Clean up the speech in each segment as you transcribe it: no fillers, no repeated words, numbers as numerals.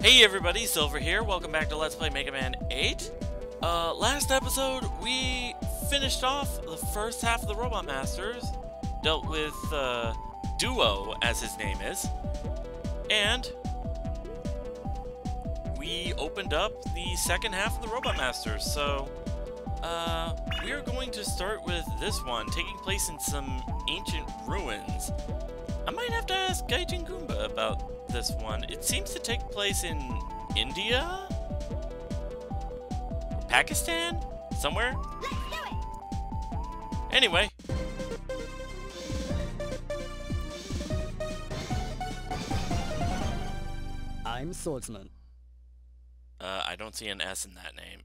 Hey everybody, Silver here. Welcome back to Let's Play Mega Man 8. Last episode, we finished off the first half of the Robot Masters, dealt with, Duo, as his name is, and we opened up the second half of the Robot Masters, so, we are going to start with this one, taking place in some ancient ruins. I might have to ask Gaijin Goomba about this one. It seems to take place in India? Or Pakistan? Somewhere? Let's do it! Anyway. I'm Swordsman. I don't see an S in that name.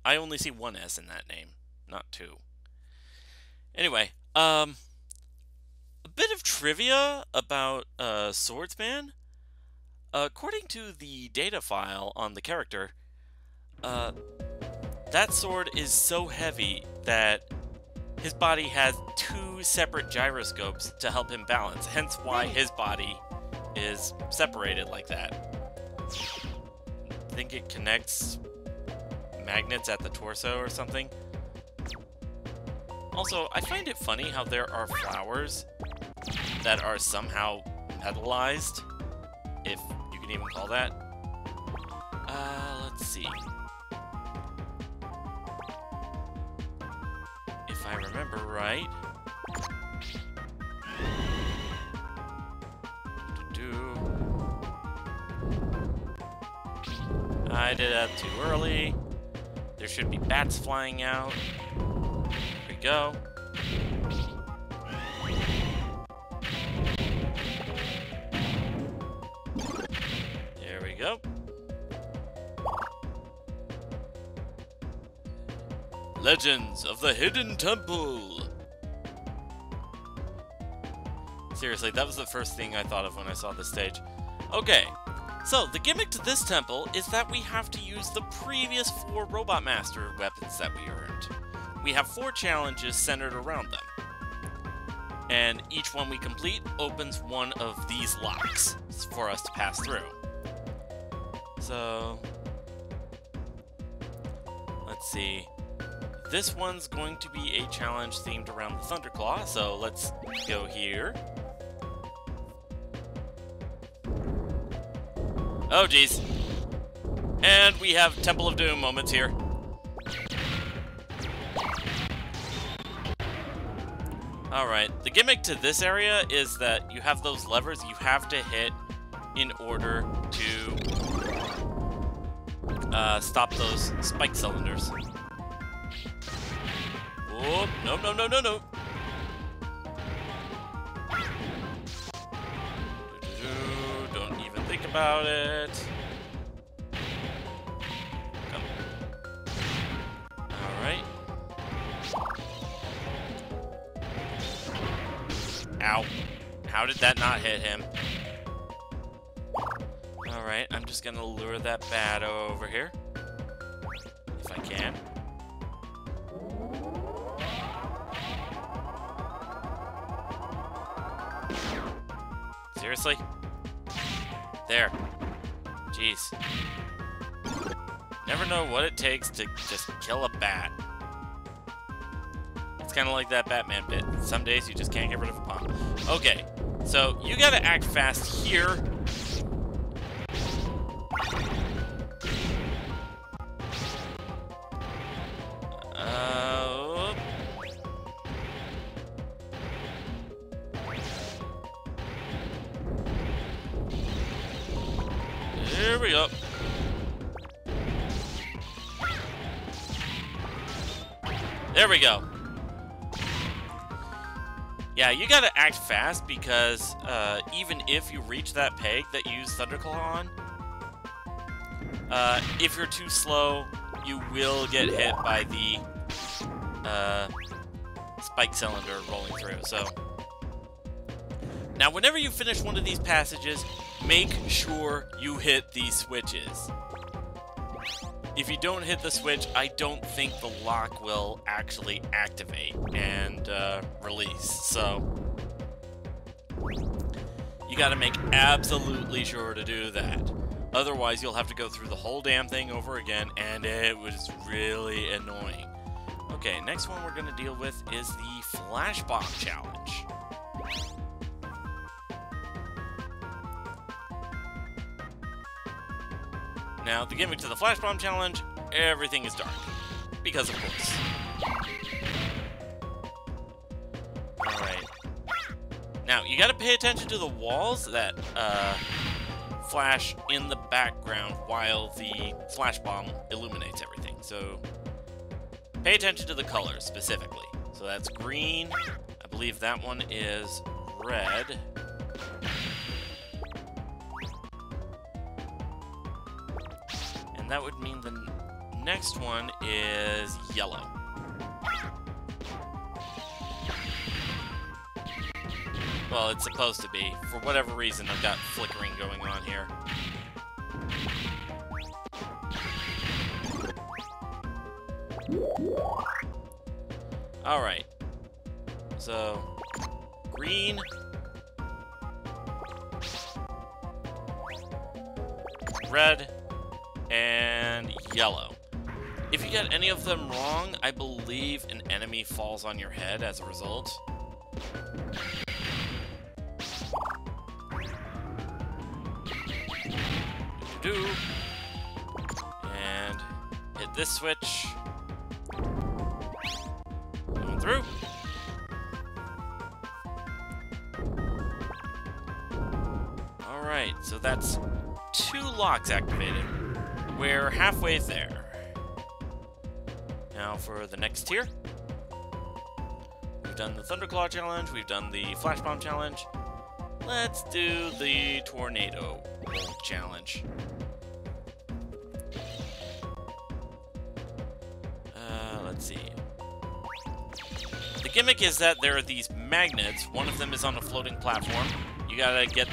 I only see one S in that name, not two. Anyway, a bit of trivia about Swordsman. According to the data file on the character, that sword is so heavy that his body has two separate gyroscopes to help him balance, hence why his body is separated like that. I think it connects magnets at the torso or something. Also, I find it funny how there are flowers that are somehow metallized, if you can even call that. Let's see. If I remember right. I did that too early. There should be bats flying out. There we go. There we go. Legends of the Hidden Temple. Seriously, that was the first thing I thought of when I saw this stage. Okay, so the gimmick to this temple is that we have to use the previous 4 Robot Master weapons that we earned. We have 4 challenges centered around them. And each one we complete opens one of these locks for us to pass through. So, let's see. This one's going to be a challenge themed around the Thunderclaw, so let's go here. Oh, geez. And we have Temple of Doom moments here. Alright, the gimmick to this area is that you have those levers you have to hit in order to stop those spike cylinders. Oh, no, no, no, no, no. Don't even think about it. Come. Alright. Ow. How did that not hit him? Alright, I'm just gonna lure that bat over here. If I can. Seriously? There. Jeez. Never know what it takes to just kill a bat. It's kind of like that Batman bit. Some days you just can't get rid of a bomb. Okay, so you gotta act fast here. Here we go. There we go. Yeah, you gotta act fast because even if you reach that peg that you use Thunderclaw on, if you're too slow, you will get hit by the spike cylinder rolling through. So now, whenever you finish one of these passages, make sure you hit these switches. If you don't hit the switch, I don't think the lock will actually activate and release. So you gotta make absolutely sure to do that. Otherwise, you'll have to go through the whole damn thing over again, and it was really annoying. Okay, next one we're going to deal with is the Flash Bomb Challenge. Now, the gimmick to the Flash Bomb Challenge, everything is dark. Because of course. Alright. Now, you gotta pay attention to the walls that, flash in the background while the flash bomb illuminates everything. So, pay attention to the colors specifically. So that's green. I believe that one is red. And that would mean the next one is yellow. Well, it's supposed to be. For whatever reason, I've got flickering going on here. Alright. So, green. Red. And yellow. If you get any of them wrong, I believe an enemy falls on your head as a result. And hit this switch. Going through. Alright, so that's 2 locks activated. We're halfway there. Now for the next tier. We've done the Thunderclaw challenge, we've done the Flash Bomb challenge. Let's do the Tornado challenge. Let's see. The gimmick is that there are these magnets. One of them is on a floating platform. You gotta get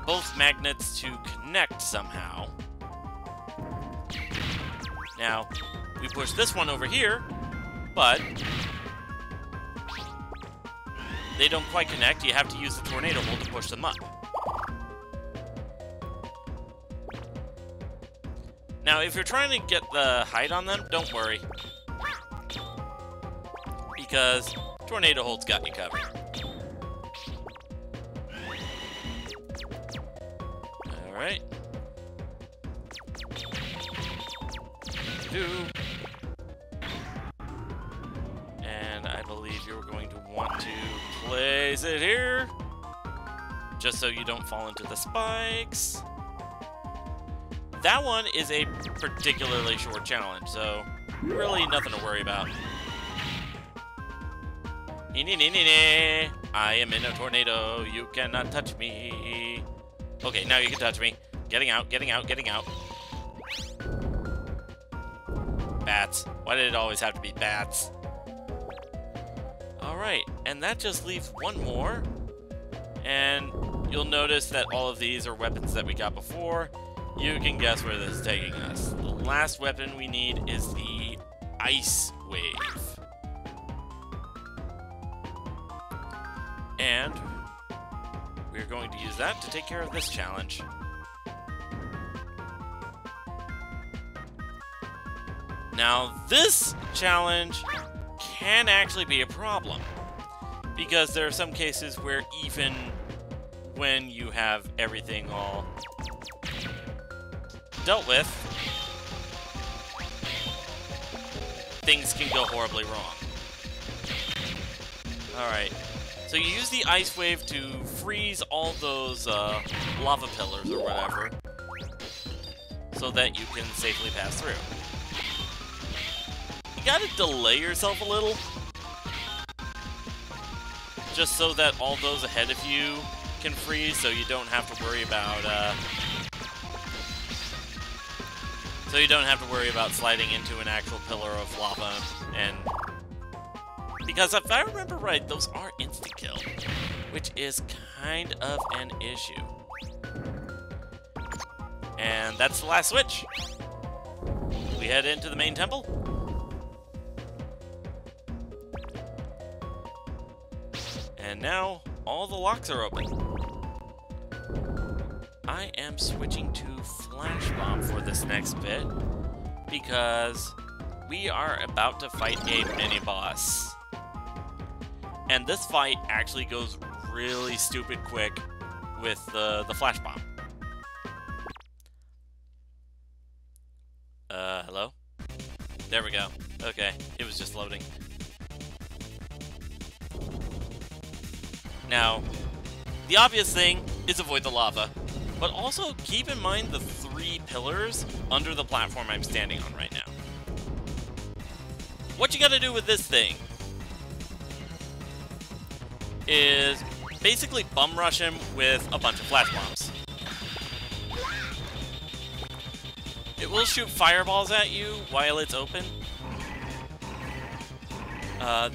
both magnets to connect somehow. Now, we push this one over here, but they don't quite connect. You have to use the tornado hole to push them up. Now, if you're trying to get the height on them, don't worry. Because tornado hole's got you covered. Alright. And I believe you're going to want to place it here. Just so you don't fall into the spikes. That one is a particularly short challenge, so really nothing to worry about. I am in a tornado. You cannot touch me. Okay, now you can touch me. Getting out, getting out, getting out. Bats. Why did it always have to be bats? Alright, and that just leaves one more. And you'll notice that all of these are weapons that we got before. You can guess where this is taking us. The last weapon we need is the Ice Wave. And we're going to use that to take care of this challenge. Now, this challenge can actually be a problem, because there are some cases where even when you have everything all dealt with, things can go horribly wrong. Alright, so you use the Ice Wave to freeze all those lava pillars or whatever, so that you can safely pass through. You gotta delay yourself a little, just so that all those ahead of you can freeze, so you don't have to worry about sliding into an actual pillar of lava. And because if I remember right, those are insta-kill, which is kind of an issue. And that's the last switch. We head into the main temple. And now, all the locks are open. I am switching to Flash Bomb for this next bit because we are about to fight a mini-boss. And this fight actually goes really stupid quick with the Flash Bomb. Hello? There we go. Okay, it was just loading. Now, the obvious thing is avoid the lava, but also keep in mind the 3 pillars under the platform I'm standing on right now. What you gotta do with this thing is basically bum rush him with a bunch of flash bombs. It will shoot fireballs at you while it's open.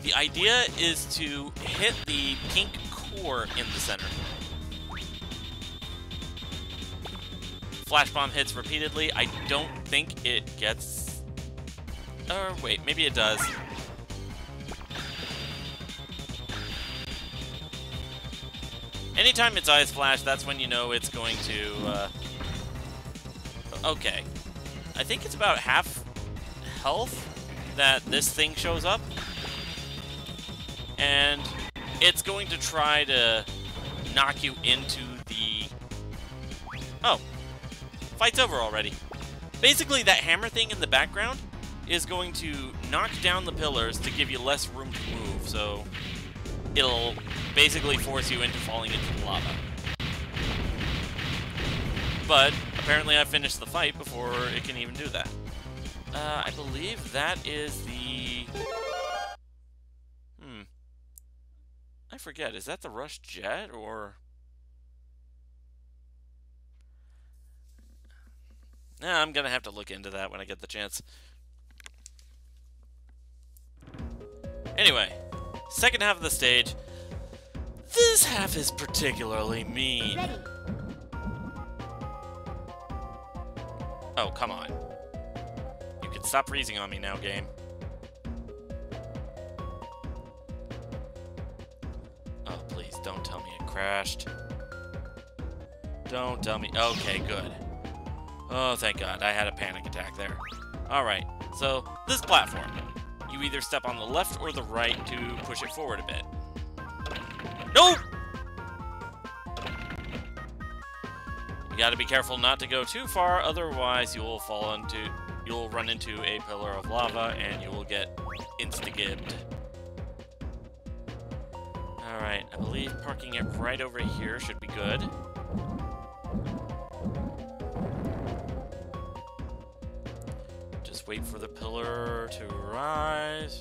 The idea is to hit the pink core in the center. Flash bomb hits repeatedly. I don't think it gets... Or wait, maybe it does. Anytime its eyes flash, that's when you know it's going to... Okay. I think it's about half health that this thing shows up. And it's going to try to knock you into the... Oh. Fight's over already. Basically, that hammer thing in the background is going to knock down the pillars to give you less room to move, so it'll basically force you into falling into the lava. But apparently I finished the fight before it can even do that. I believe that is the... I forget, is that the Rush Jet, or... Nah, I'm gonna have to look into that when I get the chance. Anyway, second half of the stage. This half is particularly mean. Ready. Oh, come on. You can stop freezing on me now, game. Oh, please, don't tell me it crashed. Don't tell me. Okay, good. Oh, thank God. I had a panic attack there. Alright, so this platform. You either step on the left or the right to push it forward a bit. Nope! You gotta be careful not to go too far, otherwise you'll run into a pillar of lava and you will get insta-gibbed. Alright, I believe parking it right over here should be good. Just wait for the pillar to rise.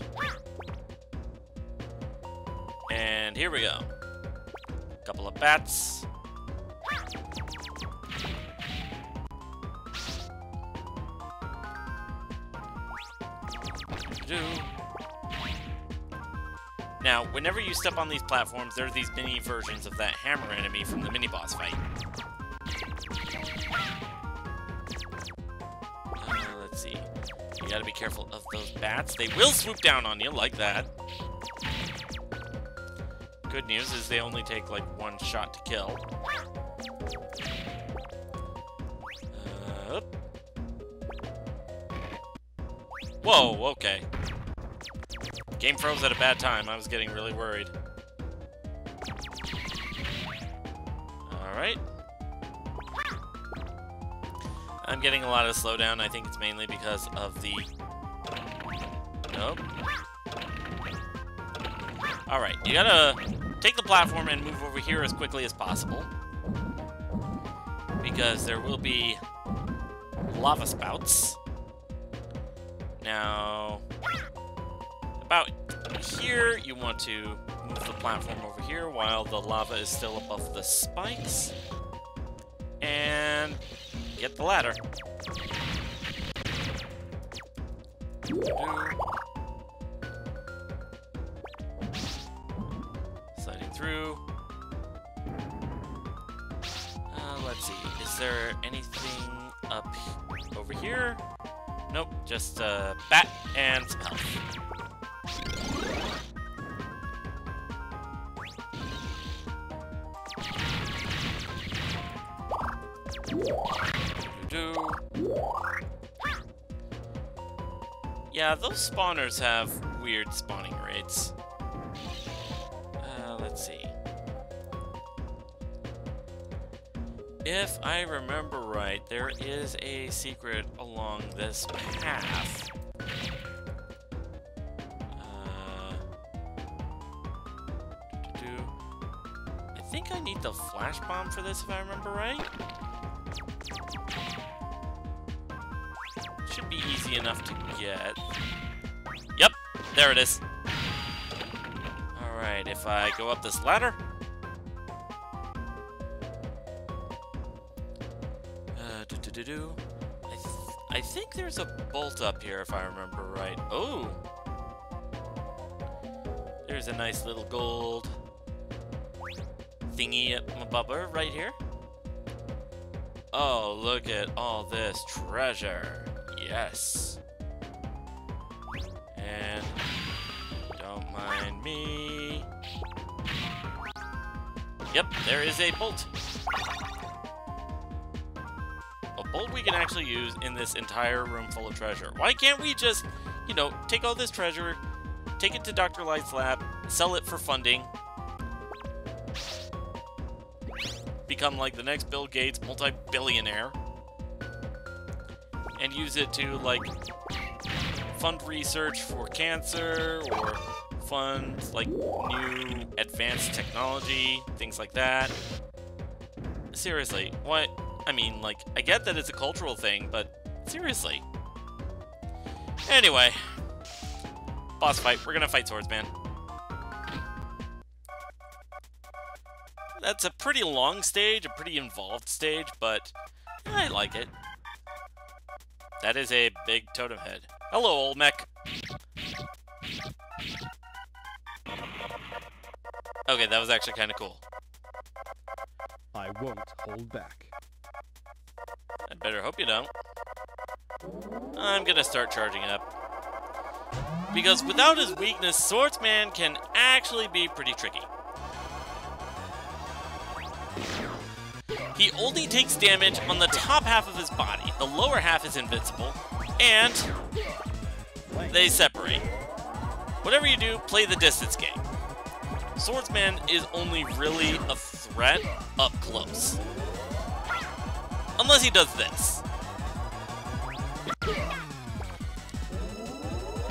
And here we go. Couple of bats. Now, whenever you step on these platforms, there are these mini versions of that hammer enemy from the mini-boss fight. Let's see. You gotta be careful of those bats. They will swoop down on you like that. Good news is they only take like 1 shot to kill. Whoa, okay. Game froze at a bad time. I was getting really worried. Alright. I'm getting a lot of slowdown. I think it's mainly because of the... Nope. Alright, you gotta take the platform and move over here as quickly as possible. Because there will be lava spouts. Now, about here, you want to move the platform over here while the lava is still above the spikes. And get the ladder. Sliding through. Let's see, is there anything up over here? Nope, just a bat and some health. Do. Yeah, those spawners have weird spawning rates. Let's see. If I remember right, there is a secret along this path. I think I need the flash bomb for this, if I remember right. Should be easy enough to get. Yep, there it is. Alright, if I go up this ladder. I think there's a bolt up here, if I remember right. Oh! There's a nice little gold thingy above her right here. Oh, look at all this treasure. Yes. And don't mind me. Yep, there is a bolt. A bolt we can actually use in this entire room full of treasure. Why can't we just, you know, take all this treasure, take it to Dr. Light's lab, sell it for funding, become like the next Bill Gates multi-billionaire, and use it to, like, fund research for cancer, or fund, like, new advanced technology, things like that. Seriously, what? I mean, like, I get that it's a cultural thing, but seriously. Anyway, boss fight. We're gonna fight Swordsman. That's a pretty long stage, a pretty involved stage, but I like it. That is a big totem head. Hello, old mech. Okay, that was actually kind of cool. I won't hold back. I better hope you don't. I'm gonna start charging up. Because without his weakness, Swordsman can actually be pretty tricky. He only takes damage on the top half of his body. The lower half is invincible, and they separate. Whatever you do, play the distance game. Swordsman is only really a threat up close. Unless he does this.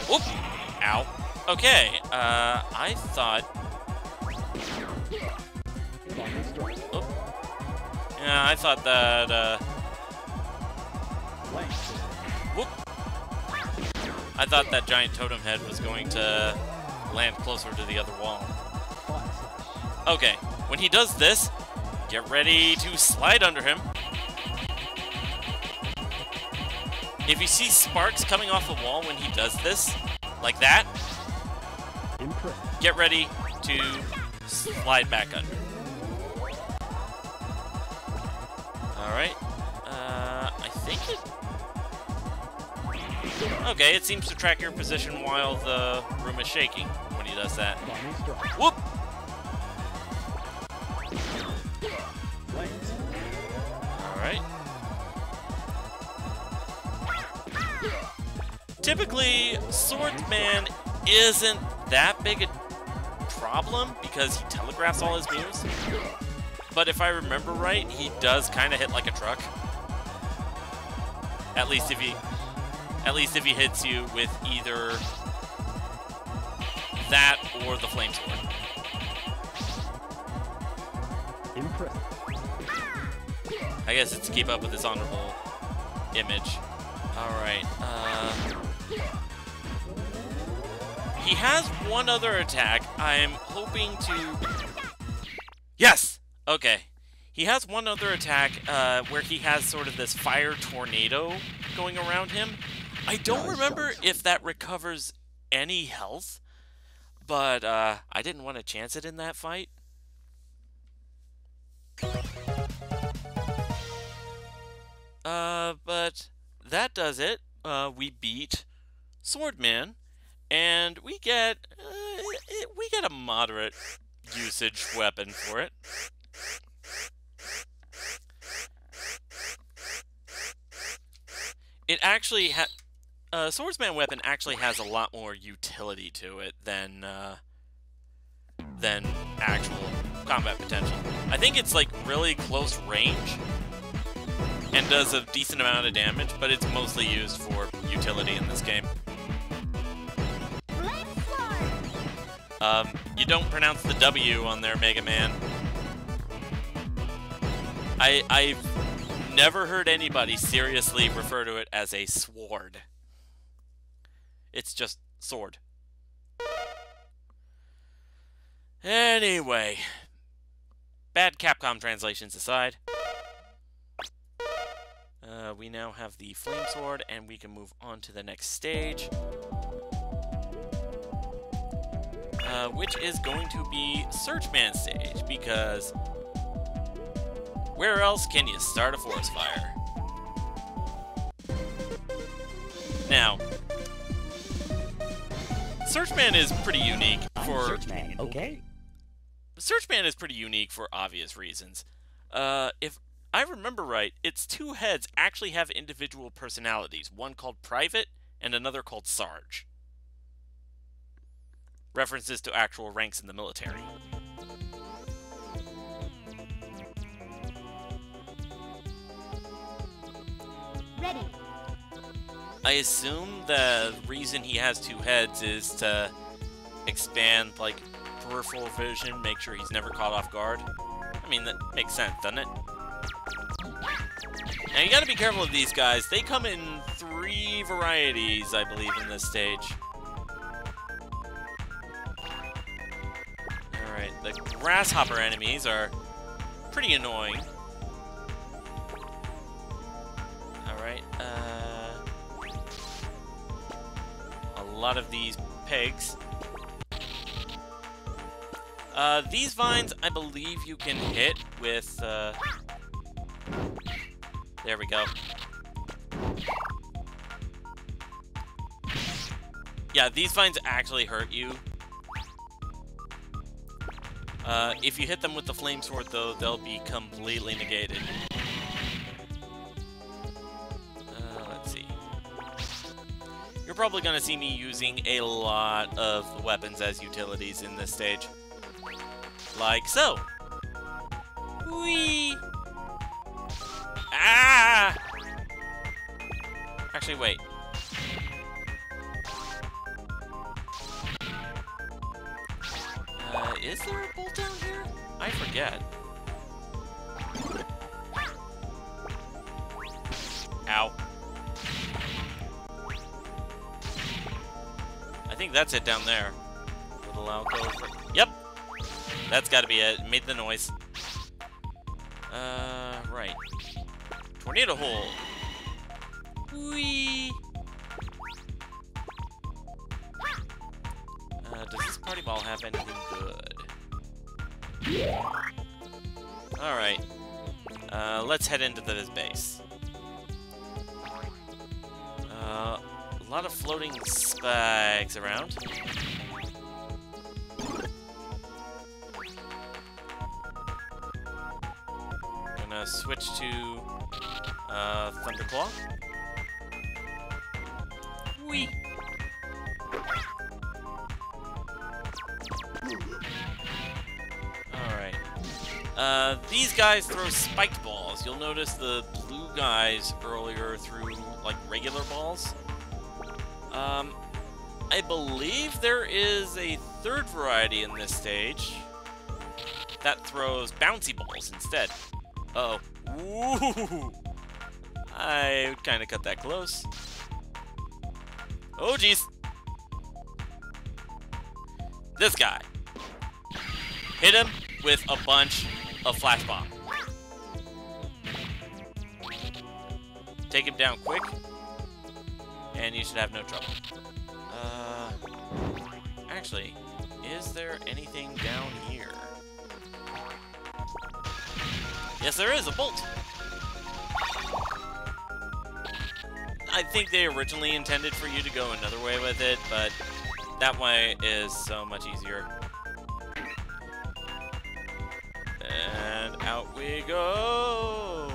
Whoop! Ow. Okay, I thought... Oh. Yeah, I thought that, Whoop! I thought that giant totem head was going to land closer to the other wall. Okay, when he does this, get ready to slide under him. If you see sparks coming off the wall when he does this, like that, get ready to slide back under. Alright, I think it... Okay, it seems to track your position while the room is shaking when he does that. Whoop! Alright. Typically, Swordsman isn't that big a problem because he telegraphs all his moves. But if I remember right, he does kind of hit like a truck. At least if he hits you with either that or the flame sword. I guess it's to keep up with his honorable image. Alright, he has one other attack. I'm hoping to... Yes! Okay. He has one other attack where he has sort of this fire tornado going around him. I don't remember if that recovers any health, but I didn't want to chance it in that fight. But that does it. We beat Swordman, and we get a moderate usage weapon for it. it actually swordsman weapon actually has a lot more utility to it than actual combat potential. I think it's like really close range and does a decent amount of damage, but it's mostly used for utility in this game. You don't pronounce the W on there, Megaman. I've never heard anybody seriously refer to it as a sword. It's just sword. Anyway, bad Capcom translations aside, we now have the flame sword, and we can move on to the next stage, which is going to be Searchman stage, because where else can you start a forest fire? Now, Searchman is pretty unique for... Searchman, okay. Searchman is pretty unique for obvious reasons. If I remember right, its two heads actually have individual personalities, one called Private and another called Sarge. References to actual ranks in the military. Ready. I assume the reason he has two heads is to expand, like, peripheral vision, make sure he's never caught off guard. I mean, that makes sense, doesn't it? Now, you gotta be careful of these guys. They come in 3 varieties, I believe, in this stage. Alright, the grasshopper enemies are pretty annoying. Alright, a lot of these pegs. These vines, I believe you can hit with, there we go. Yeah, these vines actually hurt you. If you hit them with the flame sword, though, they'll be completely negated. Let's see. You're probably gonna see me using a lot of weapons as utilities in this stage. Like so. Whee! Ah! Actually, wait. Is there a bolt down here? I forget. Ow. I think that's it down there. Little alcove. Yep! That's gotta be it. It made the noise. Right. Tornado hole. Whee! Does this party ball have anything good? Alright. Let's head into this base. A lot of floating spikes around. Gonna switch to Thunderclaw. Whee! Alright. These guys throw spiked balls. You'll notice the blue guys earlier threw, like, regular balls. I believe there is a third variety in this stage that throws bouncy balls instead. Uh-oh. Ooh! I kind of cut that close. Oh, jeez. This guy. Hit him with a bunch of flash bomb. Take him down quick, and you should have no trouble. Actually, is there anything down here? Yes, there is a bolt. I think they originally intended for you to go another way with it, but that way is so much easier. And out we go.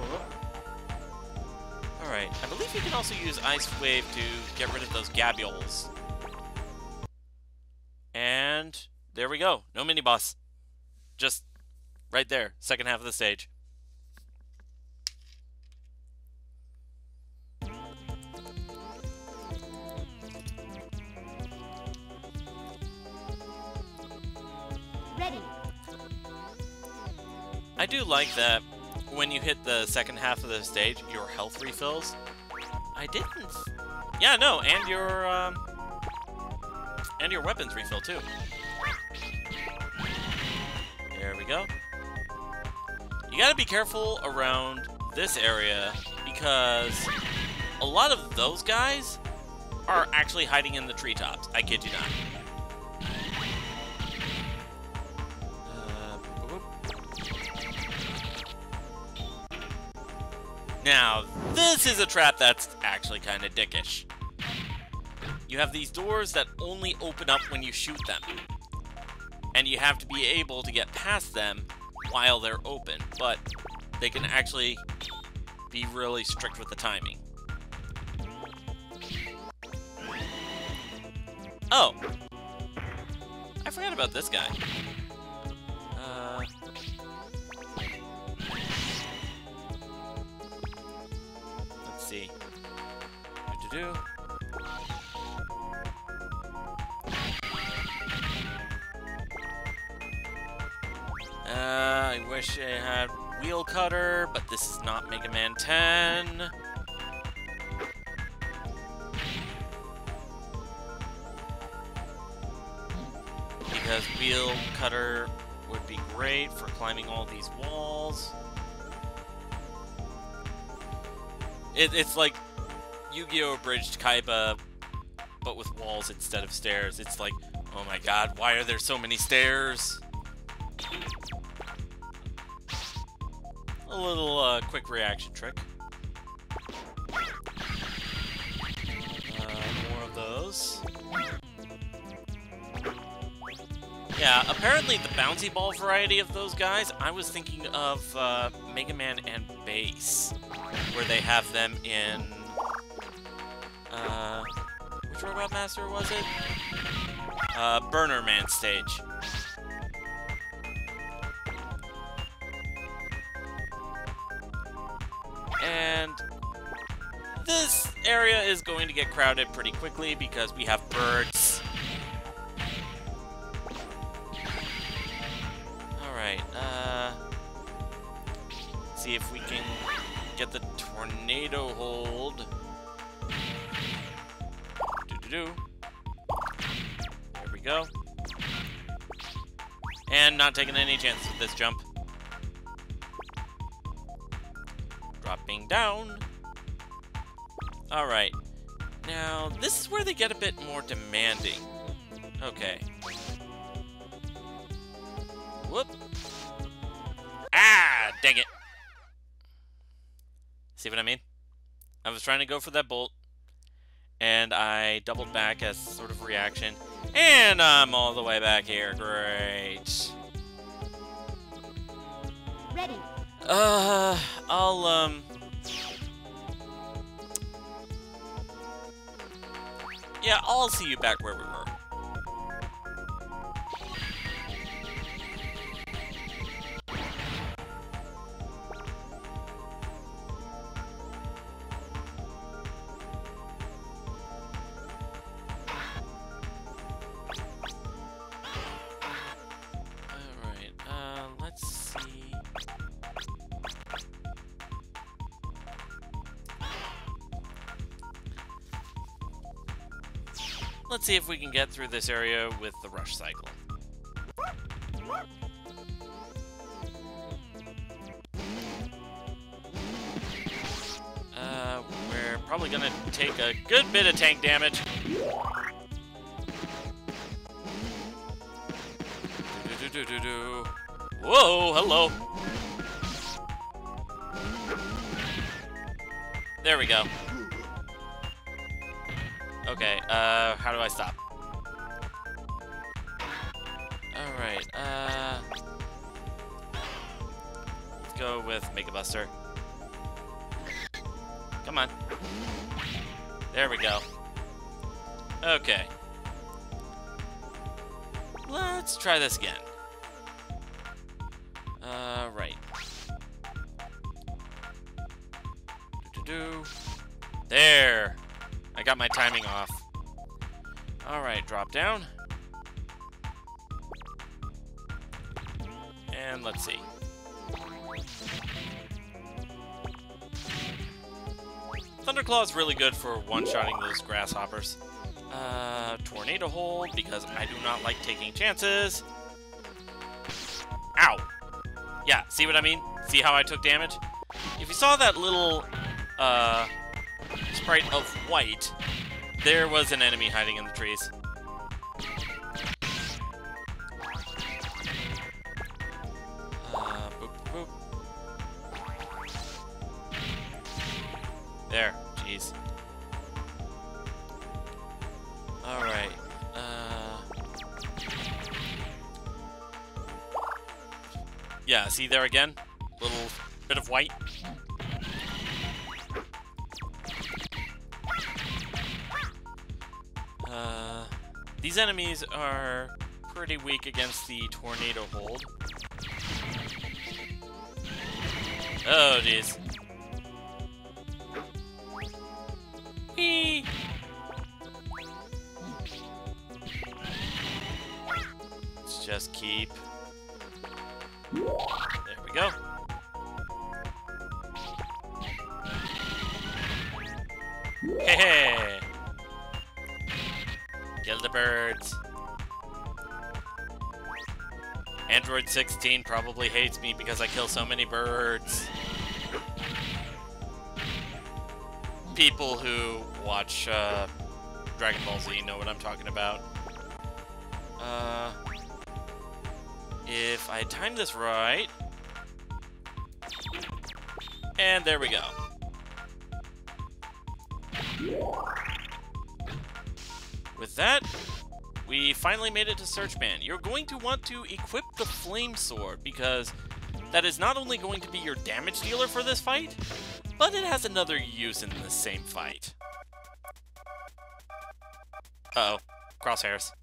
Alright, I believe if you can also use Ice Wave to get rid of those Gabioles. And there we go. No mini-boss. Just right there. Second half of the stage. Ready. I do like that when you hit the second half of the stage, your health refills. I didn't... Yeah, no, and your weapons refill, too. There we go. You gotta be careful around this area, because a lot of those guys are actually hiding in the treetops. I kid you not. Now, this is a trap that's actually kind of dickish. You have these doors that only open up when you shoot them. And you have to be able to get past them while they're open, but they can actually be really strict with the timing. Oh! I forgot about this guy. Let's see. Do-do-do. I wish I had Wheel Cutter, but this is not Mega Man 10. Because Wheel Cutter would be great for climbing all these walls. It's like Yu-Gi-Oh! Abridged Kaiba, but with walls instead of stairs. It's like, oh my god, why are there so many stairs? A little quick reaction trick. More of those. Yeah, apparently the bouncy ball variety of those guys, I was thinking of Mega Man and Bass, where they have them in... which Robot Master was it? Burner Man stage. And this area is going to get crowded pretty quickly because we have birds. Alright, see if we can get the tornado hold. Do-do-do. There we go. And not taking any chances with this jump. Dropping down. Alright. Now, this is where they get a bit more demanding. Okay. Whoop. Ah! Dang it. See what I mean? I was trying to go for that bolt, and I doubled back as sort of reaction, and I'm all the way back here. Great. Ready. Yeah, I'll see you back where we were. Let's see. Let's see if we can get through this area with the rush cycle. We're probably gonna take a good bit of tank damage. Whoa, hello. There we go. Okay, how do I stop? Alright, let's go with Make a Buster. Come on. There we go. Okay. Let's try this again. Right. There! I got my timing off. Alright, drop down. And let's see. Thunderclaw is really good for one-shotting those grasshoppers. Tornado hold, because I do not like taking chances. Ow! Yeah, see what I mean? See how I took damage? If you saw that little, sprite of white, there was an enemy hiding in the trees. Boop, boop. There, jeez. Alright, yeah, see there again? Little bit of white. These enemies are pretty weak against the tornado hold. Oh, jeez. Whee! Let's just keep... There we go. Hey! Kill the birds. Android 16 probably hates me because I kill so many birds. People who watch Dragon Ball Z know what I'm talking about. If I time this right... And there we go. With that, we finally made it to Searchman. You're going to want to equip the Flame Sword, because that is not only going to be your damage dealer for this fight, but it has another use in the same fight. Uh-oh. Crosshairs.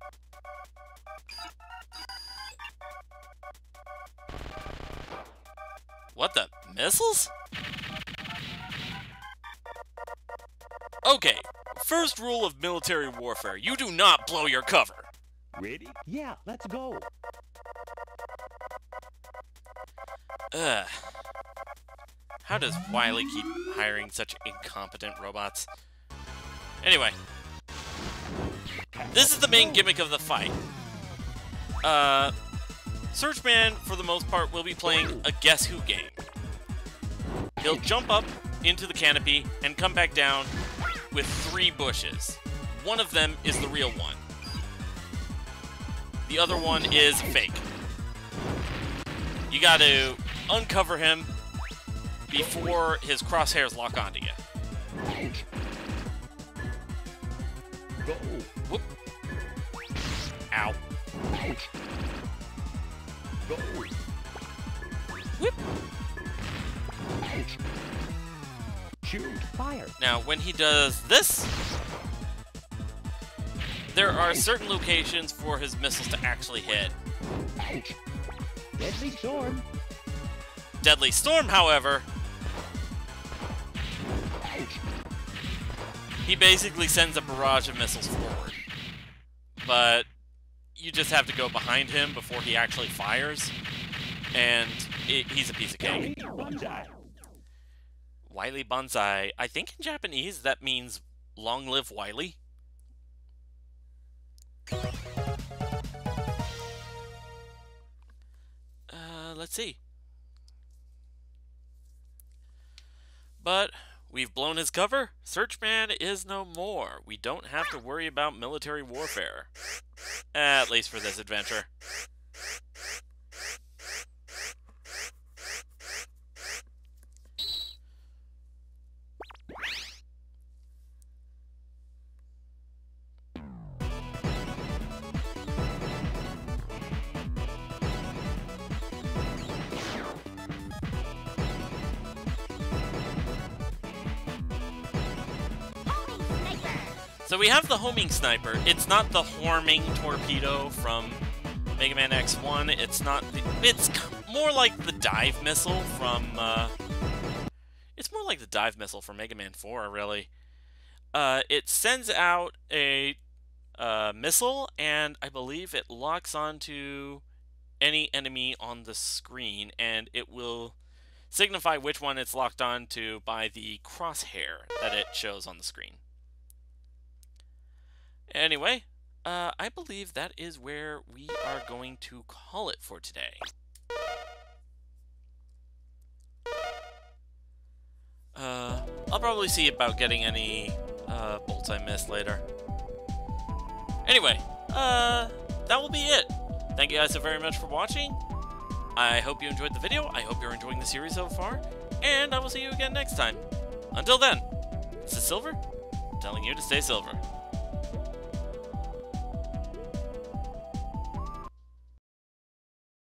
What the? Missiles? Okay, first rule of military warfare, you do not blow your cover. Ready? Yeah, let's go. Ugh. How does Wily keep hiring such incompetent robots? Anyway. This is the main gimmick of the fight. Searchman, for the most part, will be playing a Guess Who game. He'll jump up into the canopy and come back down with 3 bushes. One of them is the real one. The other one is fake. You gotta uncover him before his crosshairs lock onto you. Go. Whoop. Ow. Go. Whoop. Shoot. Fire. Now, when he does this, there are certain locations for his missiles to actually hit. Deadly storm. Deadly Storm, however, he basically sends a barrage of missiles forward. But you just have to go behind him before he actually fires, and he's a piece of cake. Wily Banzai. I think in Japanese that means long live Wily. Let's see. But we've blown his cover. Searchman is no more. We don't have to worry about military warfare. At least for this adventure. So we have the homing sniper. It's not the horming torpedo from Mega Man X1. It's not. It's more like the dive missile from. It's more like the dive missile from Mega Man 4, really. It sends out a missile, and I believe it locks onto any enemy on the screen, and it will signify which one it's locked onto by the crosshair that it shows on the screen. Anyway, I believe that is where we are going to call it for today. I'll probably see about getting any bolts I missed later. Anyway, that will be it. Thank you guys so very much for watching. I hope you enjoyed the video. I hope you're enjoying the series so far. And I will see you again next time. Until then, this is Silver, telling you to stay silver.